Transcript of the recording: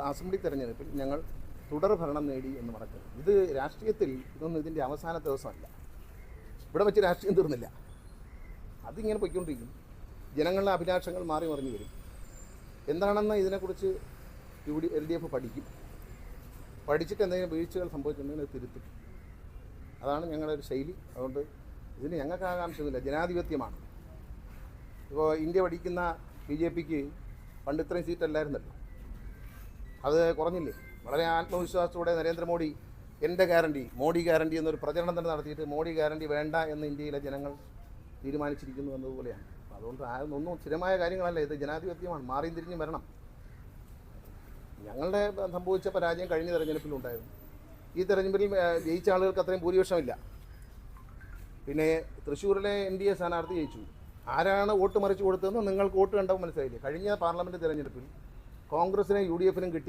Assembly തെരഞ്ഞെടുപ്പിൽ ഞങ്ങൾ തുടർ ഭരണം നേടി എന്ന് മറക്കരുത്. ഇത് രാഷ്ട്രീയത്തിൽ ഇതൊന്നും ഇതിൻ്റെ അവസാന ദിവസമല്ല. ഇവിടെ വെച്ച് രാഷ്ട്രീയം തീർന്നില്ല. അതിങ്ങനെ പൊയ്ക്കൊണ്ടിരിക്കും. ജനങ്ങളുടെ അഭിലാഷങ്ങൾ മാറി മറിഞ്ഞു വരും. എന്താണെന്ന് ഇതിനെക്കുറിച്ച് LDF പഠിക്കും. പഠിച്ചിട്ട് എന്തെങ്കിലും വീഴ്ചകൾ സംഭവിച്ചിട്ടുണ്ടെങ്കിൽ അത് തിരുത്തും. അതാണ് ഞങ്ങളുടെ ഒരു ശൈലി. അതുകൊണ്ട് ഇതിന് ഞങ്ങൾക്ക് ആകാംക്ഷയൊന്നുമില്ല. ജനാധിപത്യമാണ്. ഇപ്പോൾ ഇന്ത്യ ഭരിക്കുന്ന BJPക്ക് പണ്ട് ഇത്രയും സീറ്റല്ലായിരുന്നല്ലോ, അത് കുറഞ്ഞില്ലേ? വളരെ ആത്മവിശ്വാസത്തോടെ നരേന്ദ്രമോദി എൻ്റെ ഗ്യാരണ്ടി, മോഡി ഗ്യാരണ്ടി എന്നൊരു പ്രചരണം തന്നെ നടത്തിയിട്ട് മോഡി ഗ്യാരണ്ടി വേണ്ട എന്ന് ഇന്ത്യയിലെ ജനങ്ങൾ തീരുമാനിച്ചിരിക്കുന്നു എന്നതുപോലെയാണ്. അതുകൊണ്ട് ഒന്നും സ്ഥിരമായ കാര്യങ്ങളല്ല. ഇത് ജനാധിപത്യമാണ്. മാറിയും തിരിഞ്ഞും വരണം. ഞങ്ങളുടെ സംഭവിച്ച പരാജയം കഴിഞ്ഞ തെരഞ്ഞെടുപ്പിലുണ്ടായിരുന്നു. ഈ തെരഞ്ഞെടുപ്പിൽ ജയിച്ച ആളുകൾക്ക് അത്രയും ഭൂരിപക്ഷമില്ല. പിന്നെ തൃശ്ശൂരിലെ NDA സ്ഥാനാർത്ഥി ജയിച്ചു. ആരാണ് വോട്ട് മറിച്ച് കൊടുത്തതെന്ന് നിങ്ങൾക്ക് വോട്ട് കണ്ടപ്പോൾ മനസ്സിലായില്ലേ? കഴിഞ്ഞ പാർലമെൻറ്റ് തെരഞ്ഞെടുപ്പിൽ കോൺഗ്രസിനും UDF-നും കിട്ടിയ